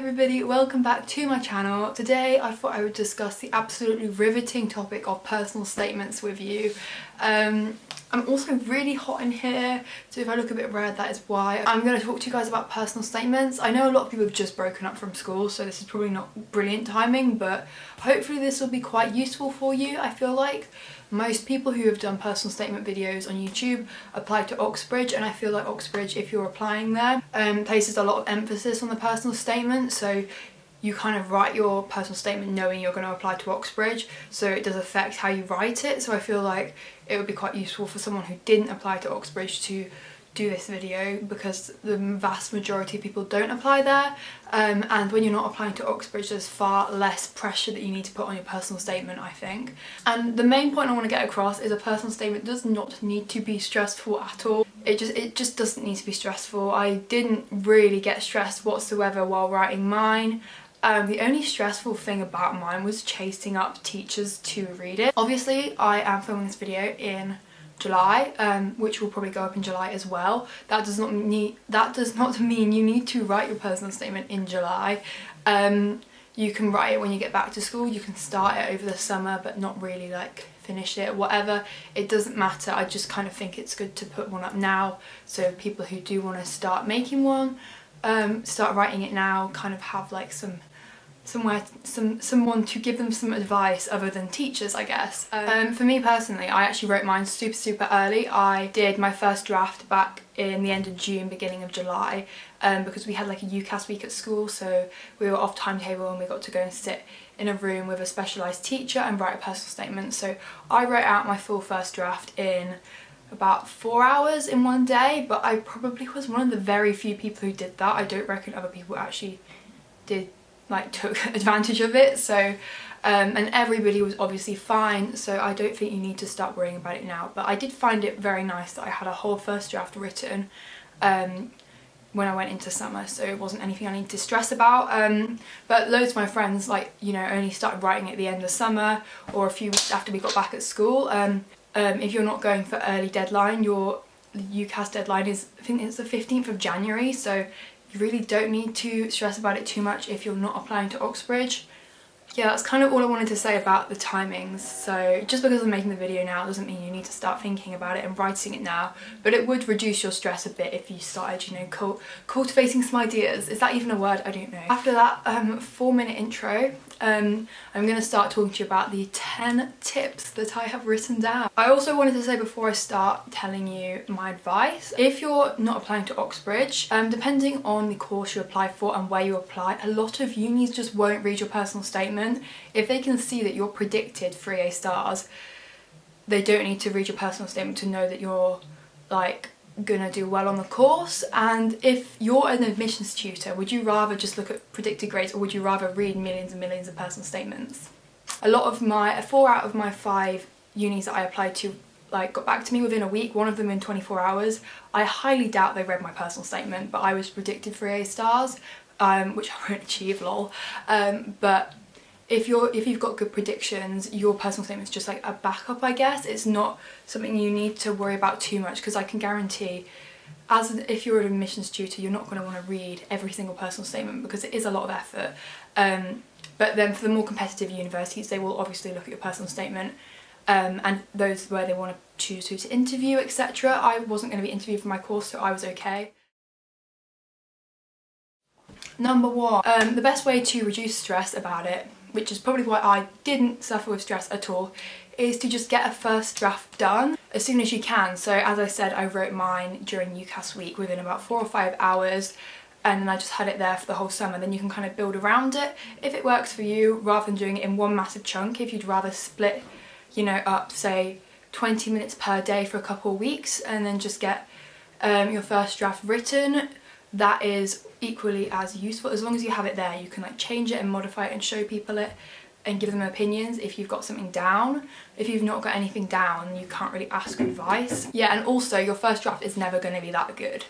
everybody, welcome back to my channel. Today I thought I would discuss the absolutely riveting topic of personal statements with you. I'm also really hot in here, so if I look a bit red, that is why. I'm going to talk to you guys about personal statements. I know a lot of people have just broken up from school, so this is probably not brilliant timing, but hopefully this will be quite useful for you. I feel like most people who have done personal statement videos on YouTube apply to Oxbridge, and I feel like Oxbridge, if you're applying there, places a lot of emphasis on the personal statement, so you kind of write your personal statement knowing you're going to apply to Oxbridge, so it does affect how you write it. So I feel like it would be quite useful for someone who didn't apply to Oxbridge to do this video, because the vast majority of people don't apply there, and when you're not applying to Oxbridge there's far less pressure that you need to put on your personal statement, I think. And the main point I want to get across is a personal statement does not need to be stressful at all. It just doesn't need to be stressful. I didn't really get stressed whatsoever while writing mine. The only stressful thing about mine was chasing up teachers to read it. Obviously I am filming this video in July, which will probably go up in July as well. That does not mean you need to write your personal statement in July. You can write it when you get back to school, you can start it over the summer but not really like finish it, whatever. It doesn't matter. I just kind of think it's good to put one up now, so people who do want to start making one, start writing it now, kind of have like someone to give them some advice other than teachers, I guess. For me personally, I actually wrote mine super early. I did my first draft back in the end of June, beginning of July, because we had like a UCAS week at school, so we were off timetable and we got to go and sit in a room with a specialised teacher and write a personal statement. So I wrote out my full first draft in about 4 hours in one day, but I probably was one of the very few people who did that. I don't reckon other people actually took advantage of it, so and everybody was obviously fine, so I don't think you need to start worrying about it now. But I did find it very nice that I had a whole first draft written when I went into summer, so it wasn't anything I needed to stress about. But loads of my friends only started writing at the end of summer or a few weeks after we got back at school. If you're not going for early deadline, your UCAS deadline is, I think it's the 15th of January, so you really don't need to stress about it too much if you're not applying to Oxbridge. Yeah, that's kind of all I wanted to say about the timings. So just because I'm making the video now doesn't mean you need to start thinking about it and writing it now, but it would reduce your stress a bit if you started, cultivating some ideas. Is that even a word? I don't know. After that 4-minute intro, I'm going to start talking to you about the 10 tips that I have written down. I also wanted to say before I start telling you my advice, if you're not applying to Oxbridge, depending on the course you apply for and where you apply, a lot of unis just won't read your personal statement. If they can see that you're predicted 3A stars, they don't need to read your personal statement to know that you're gonna do well on the course. And if you're an admissions tutor, would you rather just look at predicted grades, or would you rather read millions and millions of personal statements? A lot of 4 out of my 5 unis that I applied to got back to me within a week, one of them in 24 hours. I highly doubt they read my personal statement, but I was predicted 3A stars, which I won't achieve, lol. But if you've got good predictions, your personal statement is just like a backup, I guess. It's not something you need to worry about too much, because I can guarantee, if you're an admissions tutor, you're not going to want to read every single personal statement because it is a lot of effort. But then for the more competitive universities, they will obviously look at your personal statement, and those where they want to choose who to interview, etc. I wasn't going to be interviewed for my course, so I was okay. Number 1, the best way to reduce stress about it, which is probably why I didn't suffer with stress at all, is to just get a first draft done as soon as you can. So as I said, I wrote mine during UCAS week within about 4 or 5 hours, and then I just had it there for the whole summer. Then you can kind of build around it if it works for you, rather than doing it in one massive chunk. If you'd rather split, up say 20 minutes per day for a couple of weeks and then just get your first draft written, that is equally as useful. As long as you have it there, you can change it and modify it and show people it and give them opinions if you've got something down. If you've not got anything down, you can't really ask advice. Yeah, and also your first draft is never going to be that good.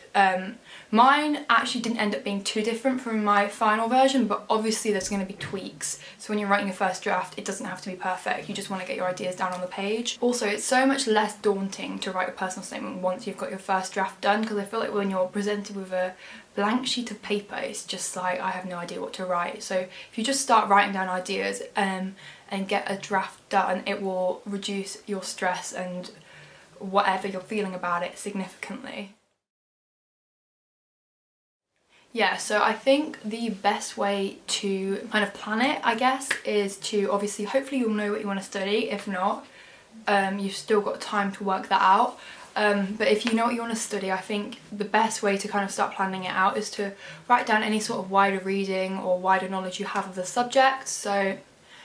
Mine actually didn't end up being too different from my final version, but obviously there's going to be tweaks. So when you're writing your first draft, it doesn't have to be perfect. You just want to get your ideas down on the page. Also, it's so much less daunting to write a personal statement once you've got your first draft done, because I feel like when you're presented with a blank sheet of paper, it's just like I have no idea what to write. So if you just start writing down ideas and get a draft done, it will reduce your stress and whatever you're feeling about it significantly. Yeah, so I think the best way to kind of plan it, I guess, is to obviously, hopefully you'll know what you want to study. If not, you've still got time to work that out. But if you know what you want to study, I think the best way to kind of start planning it out is to write down any sort of wider reading or wider knowledge you have of the subject. So,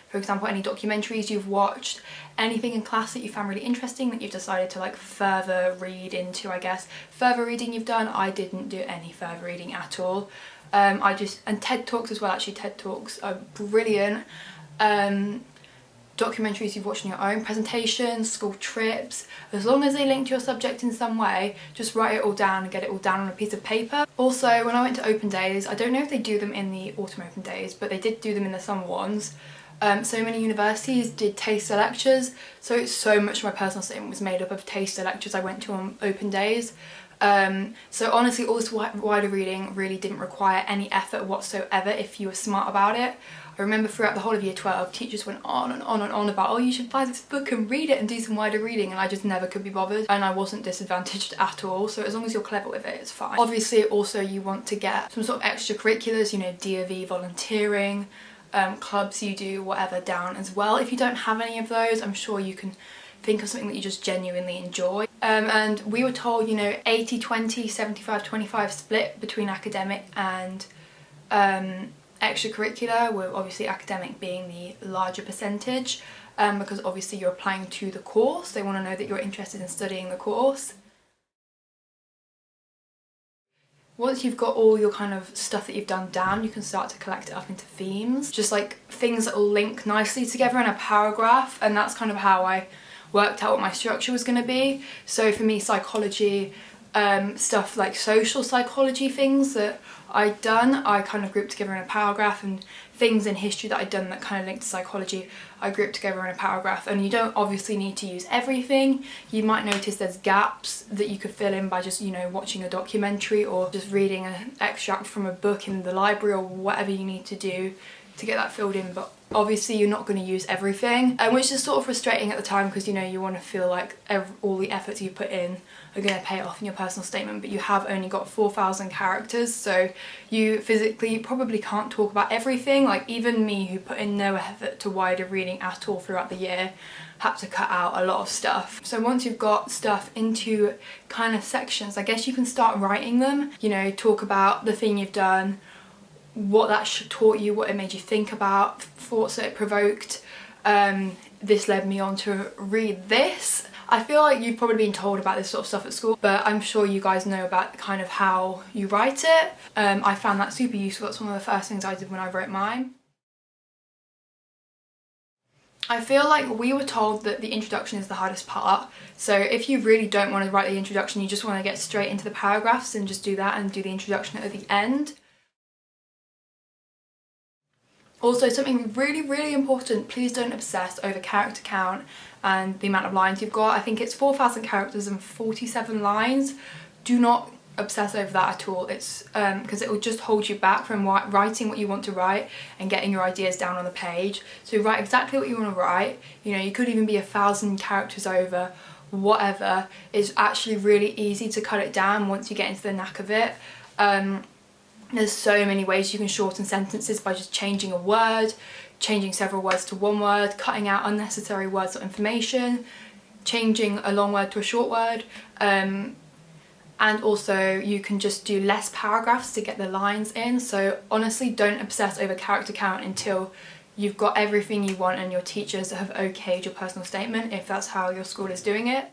for example, any documentaries you've watched, anything in class that you found really interesting that you've decided to like further read into, I guess. Further reading you've done, I didn't do any further reading at all. And TED Talks as well, actually TED Talks are brilliant. Documentaries you've watched on your own, presentations, school trips, as long as they link to your subject in some way, just write it all down and get it all down on a piece of paper. Also, when I went to open days, I don't know if they do them in the autumn open days, but they did do them in the summer ones. So many universities did taster lectures, so much of my personal statement was made up of taster lectures I went to on open days. So honestly, all this wider reading really didn't require any effort whatsoever if you were smart about it. I remember throughout the whole of year 12, teachers went on and on and on about, oh, you should buy this book and read it and do some wider reading, and I just never could be bothered, and I wasn't disadvantaged at all. So as long as you're clever with it, it's fine. Obviously, also you want to get some sort of extracurriculars, you know, DOV, volunteering, clubs you do, whatever, down as well. If you don't have any of those, I'm sure you can think of something that you just genuinely enjoy. And we were told, you know, 80-20, 75-25 split between academic and extracurricular, with obviously academic being the larger percentage, because obviously you're applying to the course. They want to know that you're interested in studying the course. Once you've got all your kind of stuff that you've done down, you can start to collect it up into themes, just like things that will link nicely together in a paragraph, and that's kind of how I worked out what my structure was going to be. So for me, psychology, stuff like social psychology things that I'd done, I kind of grouped together in a paragraph, and things in history that I'd done that kind of linked to psychology, I grouped together in a paragraph. And you don't obviously need to use everything. You might notice there's gaps that you could fill in by just, you know, watching a documentary or just reading an extract from a book in the library, or whatever you need to do to get that filled in. But obviously you're not going to use everything, which is sort of frustrating at the time, because, you know, you want to feel like all the efforts you put in are going to pay off in your personal statement, but you have only got 4,000 characters, so you physically probably can't talk about everything. Like, even me, who put in no effort to wider reading at all throughout the year, had to cut out a lot of stuff. So once you've got stuff into kind of sections, I guess you can start writing them. You know, talk about the thing you've done, what that taught you, what it made you think about, thoughts that it provoked. This led me on to read this. I feel like you've probably been told about this sort of stuff at school, but I'm sure you guys know about kind of how you write it. I found that super useful. That's one of the first things I did when I wrote mine. I feel like we were told that the introduction is the hardest part, so if you really don't want to write the introduction, you just want to get straight into the paragraphs, and just do that and do the introduction at the end. Also, something really, really important, please don't obsess over character count and the amount of lines you've got. I think it's 4,000 characters and 47 lines. Do not obsess over that at all. It's because it will just hold you back from writing what you want to write and getting your ideas down on the page. So write exactly what you want to write. You know, you could even be 1,000 characters over, whatever. It's actually really easy to cut it down once you get into the knack of it. There's so many ways you can shorten sentences by just changing a word, changing several words to one word, cutting out unnecessary words or information, changing a long word to a short word, and also you can just do less paragraphs to get the lines in. So honestly, don't obsess over character count until you've got everything you want and your teachers have okayed your personal statement, if that's how your school is doing it.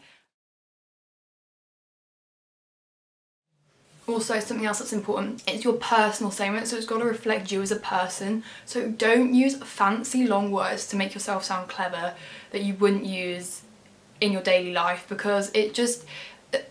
Also, something else that's important, it's your personal statement, so it's got to reflect you as a person. So don't use fancy long words to make yourself sound clever that you wouldn't use in your daily life, because it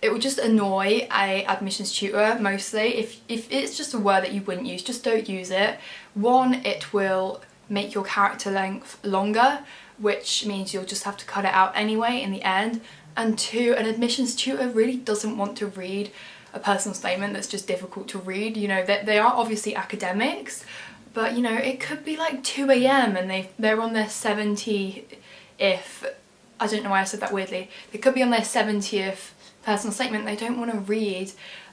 will just annoy a admissions tutor mostly. If it's just a word that you wouldn't use, just don't use it. One, it will make your character length longer, which means you'll just have to cut it out anyway in the end. And two, an admissions tutor really doesn't want to read a personal statement that's just difficult to read. You know, they are obviously academics, but you know, it could be like 2 a.m. and they're on their 70th, I don't know why I said that weirdly, they could be on their 70th personal statement. They don't want to read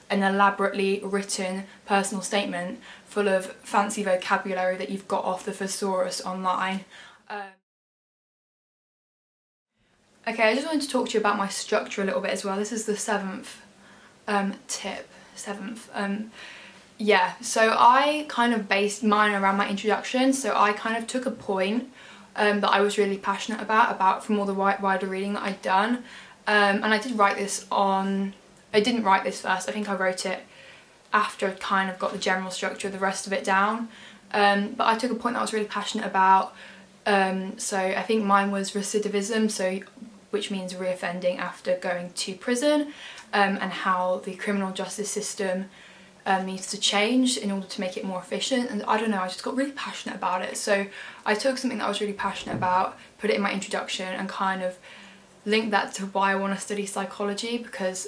an elaborately written personal statement full of fancy vocabulary that you've got off the thesaurus online. Okay, I just wanted to talk to you about my structure a little bit as well. This is the 7th tip. Yeah, so I kind of based mine around my introduction. So I kind of took a point that I was really passionate about from all the wider reading that I'd done. And I did write this on, I didn't write this first, I think I wrote it after I'd kind of got the general structure of the rest of it down. But I took a point that I was really passionate about. So I think mine was recidivism, so which means reoffending after going to prison, and how the criminal justice system needs to change in order to make it more efficient. And I don't know, I just got really passionate about it. So I took something that I was really passionate about, put it in my introduction, and kind of linked that to why I want to study psychology, because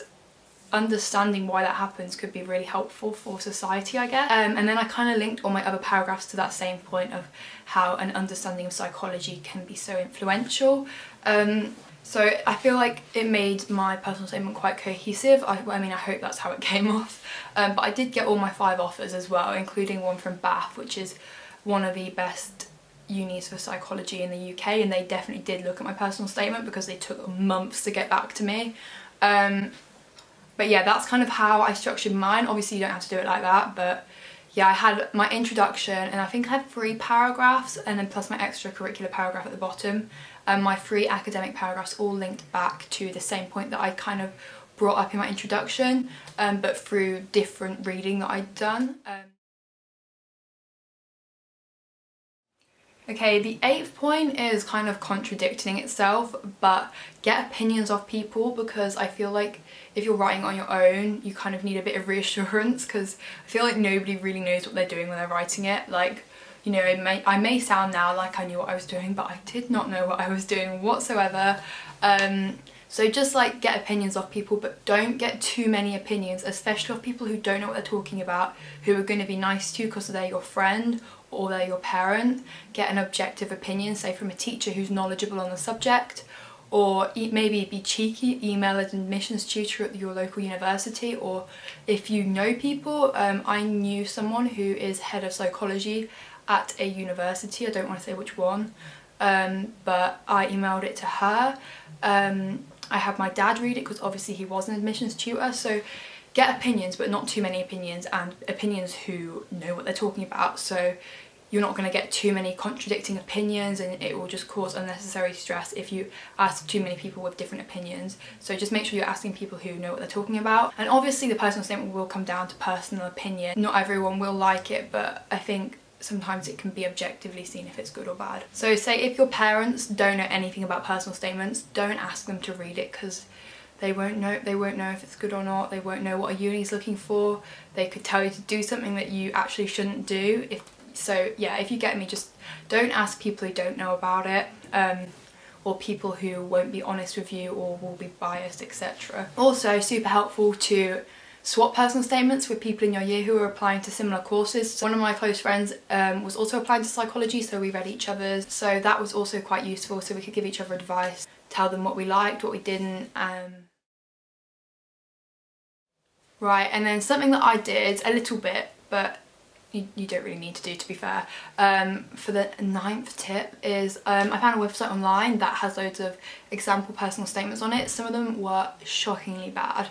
understanding why that happens could be really helpful for society, I guess. And then I kind of linked all my other paragraphs to that same point of how an understanding of psychology can be so influential. So I feel like it made my personal statement quite cohesive. I mean, I hope that's how it came off. But I did get all my 5 offers as well, including one from Bath, which is one of the best unis for psychology in the UK, and they definitely did look at my personal statement because they took months to get back to me. But yeah, that's kind of how I structured mine. Obviously you don't have to do it like that, but yeah, I had my introduction, and I think I had 3 paragraphs, and then plus my extracurricular paragraph at the bottom. My 3 academic paragraphs all linked back to the same point that I kind of brought up in my introduction, but through different reading that I'd done. Okay, the 8th point is kind of contradicting itself, but get opinions of people, because I feel like if you're writing on your own, you kind of need a bit of reassurance, because I feel like nobody really knows what they're doing when they're writing it. Like, you know, I may sound now like I knew what I was doing, but I did not know what I was doing whatsoever. So just like get opinions of people, but don't get too many opinions, especially of people who don't know what they're talking about, who are going to be nice to you because they're your friend or they're your parent. Get an objective opinion, say from a teacher who's knowledgeable on the subject, or maybe be cheeky, email an admissions tutor at your local university. Or if you know people, I knew someone who is head of psychology at a university, I don't want to say which one, but I emailed it to her. I had my dad read it because obviously he was an admissions tutor. So get opinions, but not too many opinions, and opinions who know what they're talking about, so you're not going to get too many contradicting opinions, and it will just cause unnecessary stress if you ask too many people with different opinions. So just make sure you're asking people who know what they're talking about. And obviously the personal statement will come down to personal opinion. Not everyone will like it, but I think sometimes it can be objectively seen if it's good or bad. So say if your parents don't know anything about personal statements, don't ask them to read it, because they won't know if it's good or not. They won't know what a uni's looking for. They could tell you to do something that you actually shouldn't do. So yeah, if you get me, just don't ask people who don't know about it, or people who won't be honest with you or will be biased, etc. Also super helpful to swap personal statements with people in your year who are applying to similar courses. One of my close friends was also applying to psychology, so we read each other's, so that was also quite useful, so we could give each other advice, tell them what we liked, what we didn't. Right, and then something that I did a little bit, but you don't really need to do, to be fair, for the 9th tip is I found a website online that has loads of example personal statements on it. Some of them were shockingly bad,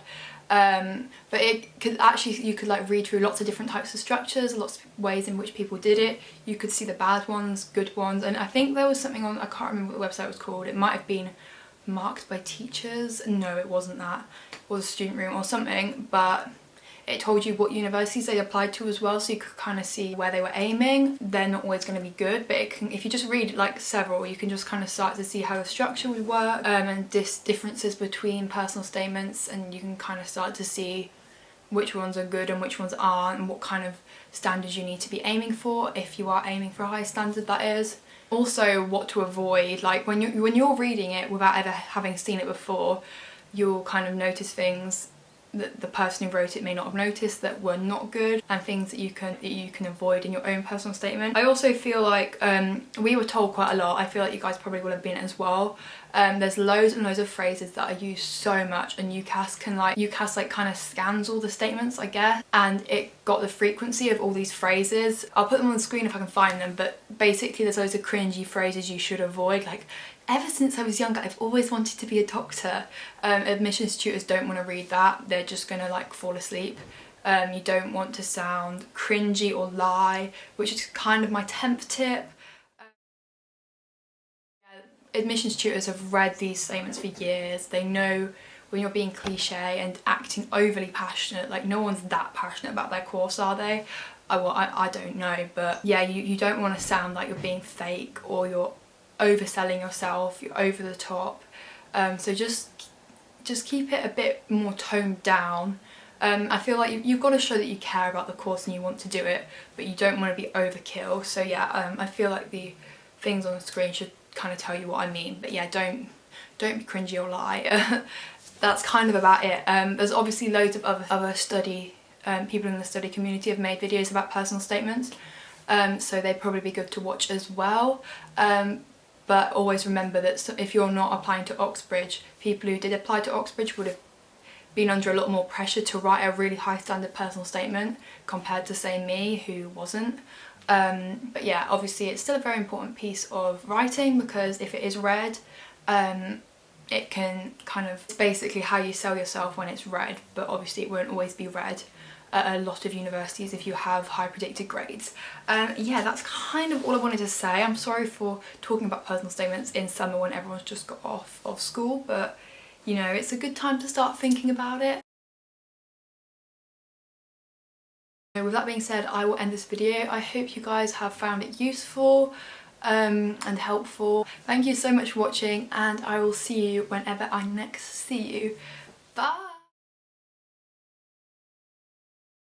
but it could actually, you could like read through lots of different types of structures, lots of ways in which people did it. You could see the bad ones, good ones, and I think there was something on, I can't remember what the website was called, it might have been Marked by Teachers. No, it wasn't that. It was a Student Room or something, but it told you what universities they applied to as well, so you could kind of see where they were aiming. They're not always going to be good, but it can, if you just read like several, you can just kind of start to see how the structure would work, and differences between personal statements, and you can kind of start to see which ones are good and which ones aren't, and what kind of standards you need to be aiming for, if you are aiming for a high standard, that is. Also what to avoid, like when you're reading it without ever having seen it before, you'll kind of notice things that the person who wrote it may not have noticed that were not good, and things that you can avoid in your own personal statement. I also feel like we were told quite a lot, I feel like you guys probably will have been as well. There's loads and loads of phrases that are used so much, and UCAS like kind of scans all the statements, I guess, and it got the frequency of all these phrases. I'll put them on the screen if I can find them, but basically there's loads of cringy phrases you should avoid, like ever since I was younger I've always wanted to be a doctor. Admissions tutors don't want to read that, they're just gonna like fall asleep. You don't want to sound cringy or lie, which is kind of my 10th tip. Admissions tutors have read these statements for years. They know when you're being cliche and acting overly passionate, like no one's that passionate about their course, are they? I don't know, but yeah, you don't want to sound like you're being fake or you're overselling yourself, you're over the top. So just keep it a bit more toned down. I feel like you've got to show that you care about the course and you want to do it, but you don't want to be overkill. So yeah, I feel like the things on the screen should kind of tell you what I mean, but yeah, don't be cringy or lie. That's kind of about it. There's obviously loads of other study people in the study community have made videos about personal statements, so they'd probably be good to watch as well. But always remember that if you're not applying to Oxbridge, people who did apply to Oxbridge would have been under a lot more pressure to write a really high standard personal statement compared to, say, me, who wasn't. But yeah, obviously it's still a very important piece of writing, because if it is read, it can kind of, it's basically how you sell yourself when it's read, but obviously it won't always be read at a lot of universities if you have high predicted grades. Yeah, that's kind of all I wanted to say. I'm sorry for talking about personal statements in summer when everyone's just got off of school, but you know, it's a good time to start thinking about it. With that being said, I will end this video. I hope you guys have found it useful and helpful. Thank you so much for watching, and I will see you whenever I next see you. Bye!